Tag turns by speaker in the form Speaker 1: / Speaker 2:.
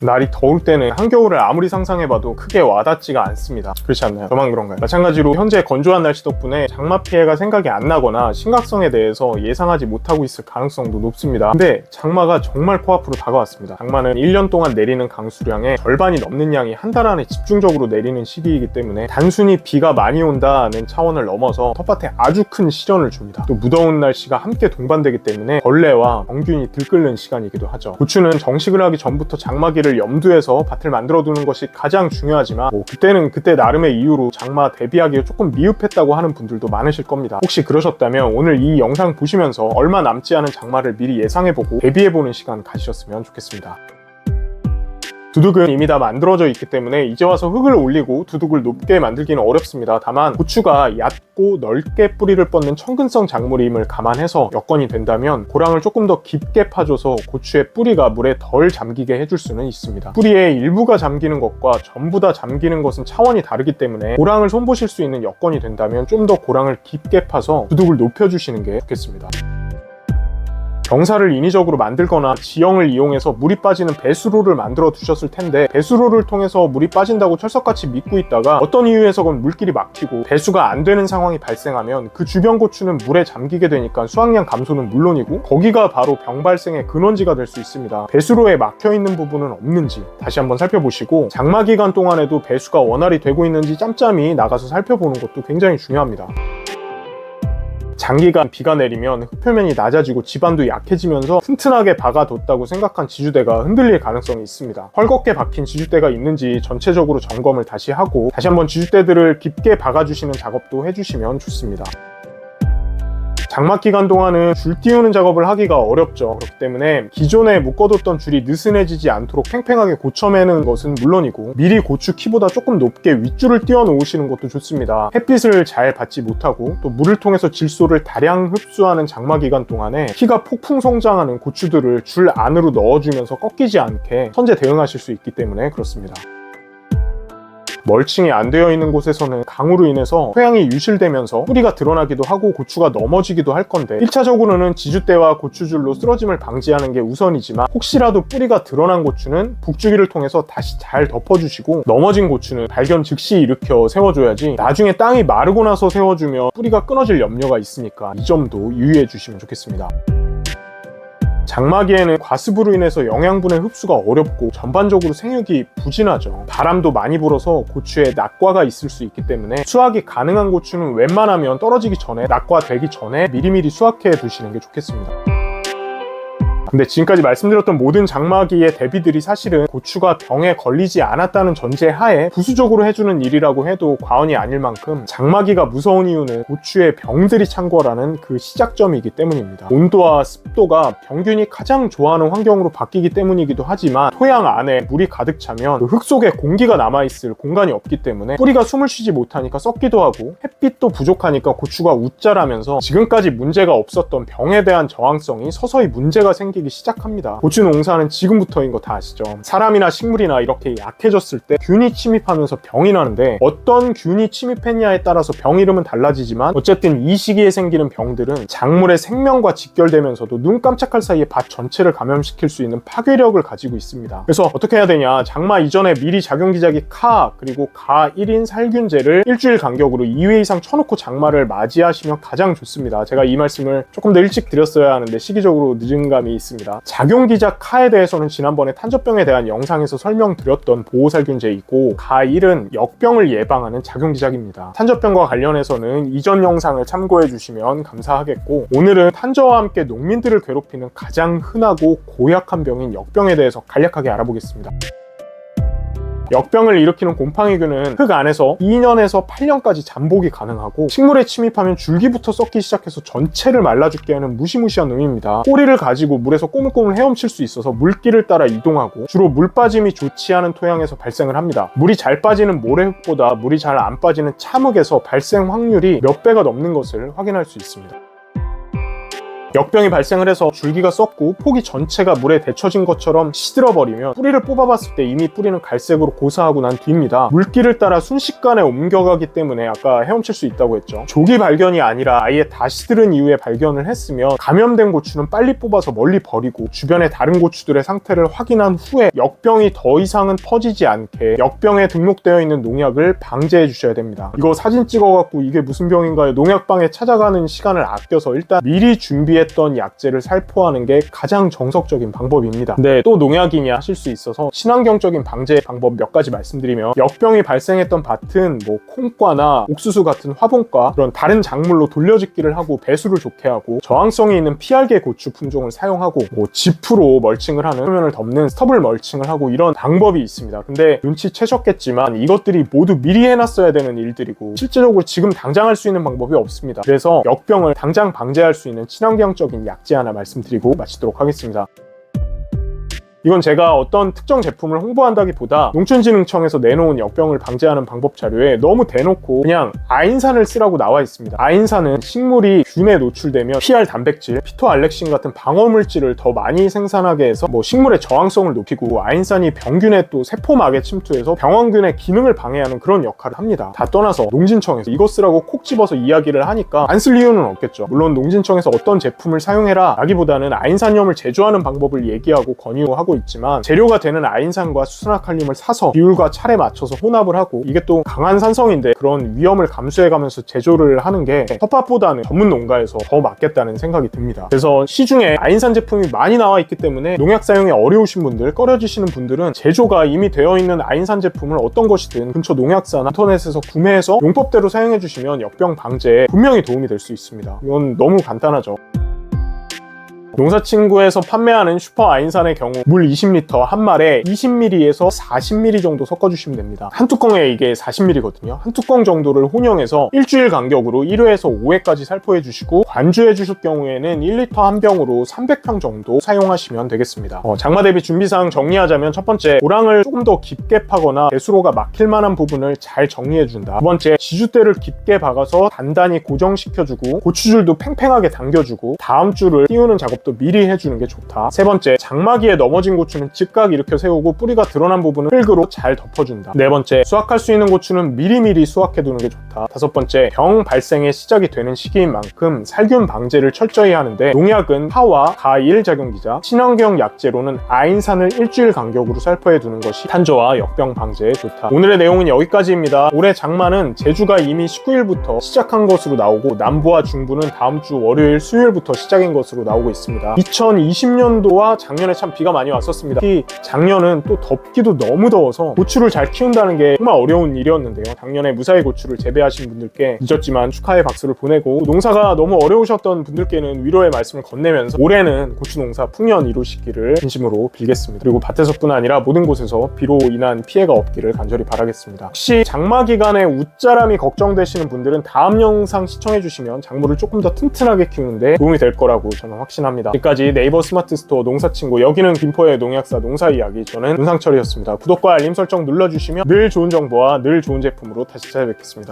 Speaker 1: 날이 더울 때는 한겨울을 아무리 상상해봐도 크게 와닿지가 않습니다. 그렇지 않나요? 저만 그런가요? 마찬가지로 현재 건조한 날씨 덕분에 장마 피해가 생각이 안 나거나 심각성에 대해서 예상하지 못하고 있을 가능성도 높습니다. 근데 장마가 정말 코앞으로 다가왔습니다. 장마는 1년 동안 내리는 강수량의 절반이 넘는 양이 한 달 안에 집중적으로 내리는 시기이기 때문에 단순히 비가 많이 온다는 차원을 넘어서 텃밭에 아주 큰 시련을 줍니다. 또 무더운 날씨가 함께 동반되기 때문에 벌레와 병균이 들끓는 시간이기도 하죠. 고추는 정식을 하기 전부터 장마기를 염두해서 밭을 만들어두는 것이 가장 중요하지만 그때는 그때 나름의 이유로 장마 대비하기가 조금 미흡했다고 하는 분들도 많으실 겁니다. 혹시 그러셨다면 오늘 이 영상 보시면서 얼마 남지 않은 장마를 미리 예상해보고 대비해보는 시간 가지셨으면 좋겠습니다. 두둑은 이미 다 만들어져 있기 때문에 이제 와서 흙을 올리고 두둑을 높게 만들기는 어렵습니다. 다만 고추가 얕고 넓게 뿌리를 뻗는 천근성 작물임을 감안해서 여건이 된다면 고랑을 조금 더 깊게 파줘서 고추의 뿌리가 물에 덜 잠기게 해줄 수는 있습니다. 뿌리의 일부가 잠기는 것과 전부 다 잠기는 것은 차원이 다르기 때문에 고랑을 손보실 수 있는 여건이 된다면 좀 더 고랑을 깊게 파서 두둑을 높여주시는 게 좋겠습니다. 경사를 인위적으로 만들거나 지형을 이용해서 물이 빠지는 배수로를 만들어 두셨을 텐데 배수로를 통해서 물이 빠진다고 철석같이 믿고 있다가 어떤 이유에서건 물길이 막히고 배수가 안 되는 상황이 발생하면 그 주변 고추는 물에 잠기게 되니까 수확량 감소는 물론이고 거기가 바로 병 발생의 근원지가 될 수 있습니다. 배수로에 막혀있는 부분은 없는지 다시 한번 살펴보시고 장마 기간 동안에도 배수가 원활히 되고 있는지 짬짬이 나가서 살펴보는 것도 굉장히 중요합니다. 장기간 비가 내리면 흙표면이 낮아지고 지반도 약해지면서 튼튼하게 박아뒀다고 생각한 지주대가 흔들릴 가능성이 있습니다. 헐겁게 박힌 지주대가 있는지 전체적으로 점검을 다시 하고 다시 한번 지주대들을 깊게 박아주시는 작업도 해주시면 좋습니다. 장마 기간 동안은 줄 띄우는 작업을 하기가 어렵죠. 그렇기 때문에 기존에 묶어뒀던 줄이 느슨해지지 않도록 팽팽하게 고쳐매는 것은 물론이고 미리 고추 키보다 조금 높게 윗줄을 띄워 놓으시는 것도 좋습니다. 햇빛을 잘 받지 못하고 또 물을 통해서 질소를 다량 흡수하는 장마 기간 동안에 키가 폭풍 성장하는 고추들을 줄 안으로 넣어주면서 꺾이지 않게 선제 대응하실 수 있기 때문에 그렇습니다. 멀칭이 안 되어 있는 곳에서는 강우로 인해서 토양이 유실되면서 뿌리가 드러나기도 하고 고추가 넘어지기도 할 건데 1차적으로는 지주대와 고추줄로 쓰러짐을 방지하는 게 우선이지만 혹시라도 뿌리가 드러난 고추는 북주기를 통해서 다시 잘 덮어주시고 넘어진 고추는 발견 즉시 일으켜 세워줘야지 나중에 땅이 마르고 나서 세워주면 뿌리가 끊어질 염려가 있으니까 이 점도 유의해 주시면 좋겠습니다. 장마기에는 과습으로 인해서 영양분의 흡수가 어렵고 전반적으로 생육이 부진하죠. 바람도 많이 불어서 고추에 낙과가 있을 수 있기 때문에 수확이 가능한 고추는 웬만하면 떨어지기 전에 낙과되기 전에 미리미리 수확해 두시는 게 좋겠습니다. 근데 지금까지 말씀드렸던 모든 장마기의 대비들이 사실은 고추가 병에 걸리지 않았다는 전제 하에 부수적으로 해주는 일이라고 해도 과언이 아닐 만큼 장마기가 무서운 이유는 고추의 병들이 창궐하는 그 시작점이기 때문입니다. 온도와 습도가 병균이 가장 좋아하는 환경으로 바뀌기 때문이기도 하지만 토양 안에 물이 가득 차면 그 흙 속에 공기가 남아있을 공간이 없기 때문에 뿌리가 숨을 쉬지 못하니까 썩기도 하고 햇빛도 부족하니까 고추가 웃자라면서 지금까지 문제가 없었던 병에 대한 저항성이 서서히 문제가 생기기 시작합니다. 고추 농사는 지금부터인 거 다 아시죠? 사람이나 식물이나 이렇게 약해졌을 때 균이 침입하면서 병이 나는데 어떤 균이 침입했냐에 따라서 병 이름은 달라지지만 어쨌든 이 시기에 생기는 병들은 작물의 생명과 직결되면서도 눈 깜짝할 사이에 밭 전체를 감염시킬 수 있는 파괴력을 가지고 있습니다. 그래서 어떻게 해야 되냐? 장마 이전에 미리 작용기작이 카 그리고 가 1인 살균제를 일주일 간격으로 2회 이상 쳐놓고 장마를 맞이하시면 가장 좋습니다. 제가 이 말씀을 조금 더 일찍 드렸어야 하는데 시기적으로 늦은 감이 있습니다. 작용기작 카에 대해서는 지난번에 탄저병에 대한 영상에서 설명드렸던 보호살균제이고 가1은 역병을 예방하는 작용기작입니다. 탄저병과 관련해서는 이전 영상을 참고해 주시면 감사하겠고 오늘은 탄저와 함께 농민들을 괴롭히는 가장 흔하고 고약한 병인 역병에 대해서 간략하게 알아보겠습니다. 역병을 일으키는 곰팡이균은 흙 안에서 2년에서 8년까지 잠복이 가능하고 식물에 침입하면 줄기부터 썩기 시작해서 전체를 말라 죽게 하는 무시무시한 놈입니다. 꼬리를 가지고 물에서 꼬물꼬물 헤엄칠 수 있어서 물길을 따라 이동하고 주로 물 빠짐이 좋지 않은 토양에서 발생을 합니다. 물이 잘 빠지는 모래흙보다 물이 잘 안 빠지는 참흙에서 발생 확률이 몇 배가 넘는 것을 확인할 수 있습니다. 역병이 발생을 해서 줄기가 썩고 포기 전체가 물에 데쳐진 것처럼 시들어버리면 뿌리를 뽑아봤을 때 이미 뿌리는 갈색으로 고사하고 난 뒤입니다. 물길을 따라 순식간에 옮겨가기 때문에 아까 헤엄칠 수 있다고 했죠. 조기 발견이 아니라 아예 다 시들은 이후에 발견을 했으면 감염된 고추는 빨리 뽑아서 멀리 버리고 주변의 다른 고추들의 상태를 확인한 후에 역병이 더 이상은 퍼지지 않게 역병에 등록되어 있는 농약을 방제해 주셔야 됩니다. 이거 사진 찍어갖고 이게 무슨 병인가요? 농약방에 찾아가는 시간을 아껴서 일단 미리 준비했던 약재를 살포하는 게 가장 정석적인 방법입니다. 근데 또 농약이냐 하실 수 있어서 친환경적인 방제 방법 몇 가지 말씀드리면, 역병이 발생했던 밭은 뭐 콩과나 옥수수 같은 화분과 그런 다른 작물로 돌려짓기를 하고 배수를 좋게 하고, 저항성이 있는 피알계 고추 품종을 사용하고, 뭐 지프로 멀칭을 하는, 표면을 덮는 스터블 멀칭을 하고, 이런 방법이 있습니다. 근데 눈치채셨겠지만 이것들이 모두 미리 해놨어야 되는 일들이고 실제적으로 지금 당장 할 수 있는 방법이 없습니다. 그래서 역병을 당장 방제할 수 있는 친환경적인 약재 하나 말씀드리고 마치도록 하겠습니다. 이건 제가 어떤 특정 제품을 홍보한다기보다 농촌진흥청에서 내놓은 역병을 방제하는 방법 자료에 너무 대놓고 그냥 아인산을 쓰라고 나와 있습니다. 아인산은 식물이 균에 노출되면 PR 단백질, 피토알렉신 같은 방어물질을 더 많이 생산하게 해서 뭐 식물의 저항성을 높이고, 아인산이 병균의 또 세포막에 침투해서 병원균의 기능을 방해하는 그런 역할을 합니다. 다 떠나서 농진청에서 이거 쓰라고 콕 집어서 이야기를 하니까 안 쓸 이유는 없겠죠. 물론 농진청에서 어떤 제품을 사용해라 라기보다는 아인산염을 제조하는 방법을 얘기하고 권유하고 있지만, 재료가 되는 아인산과 수산화칼륨을 사서 비율과 찰에 맞춰서 혼합을 하고, 이게 또 강한 산성인데 그런 위험을 감수해가면서 제조를 하는 게 텃밭보다는 전문 농가에서 더 맞겠다는 생각이 듭니다. 그래서 시중에 아인산 제품이 많이 나와 있기 때문에 농약 사용이 어려우신 분들, 꺼려지시는 분들은 제조가 이미 되어 있는 아인산 제품을 어떤 것이든 근처 농약사나 인터넷에서 구매해서 용법대로 사용해 주시면 역병 방제에 분명히 도움이 될 수 있습니다. 이건 너무 간단하죠. 농사친구에서 판매하는 슈퍼 아인산의 경우 물 20L 한 말에 20ml에서 40ml 정도 섞어주시면 됩니다. 한 뚜껑에 이게 40ml거든요. 한 뚜껑 정도를 혼용해서 일주일 간격으로 1회에서 5회까지 살포해 주시고, 관주해 주실 경우에는 1리터 한 병으로 300평 정도 사용하시면 되겠습니다. 장마 대비 준비사항 정리하자면, 첫 번째, 고랑을 조금 더 깊게 파거나 배수로가 막힐 만한 부분을 잘 정리해 준다. 두 번째, 지주대를 깊게 박아서 단단히 고정시켜주고 고추줄도 팽팽하게 당겨주고 다음 줄을 띄우는 작업 또 미리 해주는 게 좋다. 세 번째, 장마기에 넘어진 고추는 즉각 일으켜 세우고 뿌리가 드러난 부분은 흙으로 잘 덮어준다. 네 번째, 수확할 수 있는 고추는 미리미리 수확해두는 게 좋다. 다섯 번째, 병 발생의 시작이 되는 시기인 만큼 살균 방제를 철저히 하는데, 농약은 파와 가1 작용기자, 친환경 약재로는 아인산을 일주일 간격으로 살포해두는 것이 탄저와 역병 방제에 좋다. 오늘의 내용은 여기까지입니다. 올해 장마는 제주가 이미 19일부터 시작한 것으로 나오고, 남부와 중부는 다음 주 월요일, 수요일부터 시작인 것으로 나오고 있습니다. 2020년도와 작년에 참 비가 많이 왔었습니다. 특히 작년은 또 덥기도 너무 더워서 고추를 잘 키운다는 게 정말 어려운 일이었는데요. 작년에 무사히 고추를 재배하신 분들께 늦었지만 축하의 박수를 보내고, 농사가 너무 어려우셨던 분들께는 위로의 말씀을 건네면서 올해는 고추 농사 풍년 이루시기를 진심으로 빌겠습니다. 그리고 밭에서뿐 아니라 모든 곳에서 비로 인한 피해가 없기를 간절히 바라겠습니다. 혹시 장마 기간에 웃자람이 걱정되시는 분들은 다음 영상 시청해주시면 작물을 조금 더 튼튼하게 키우는데 도움이 될 거라고 저는 확신합니다. 지금까지 네이버 스마트 스토어 농사친구, 여기는 김포의 농약사 농사이야기, 저는 문상철이었습니다. 구독과 알림 설정 눌러주시면 늘 좋은 정보와 늘 좋은 제품으로 다시 찾아뵙겠습니다.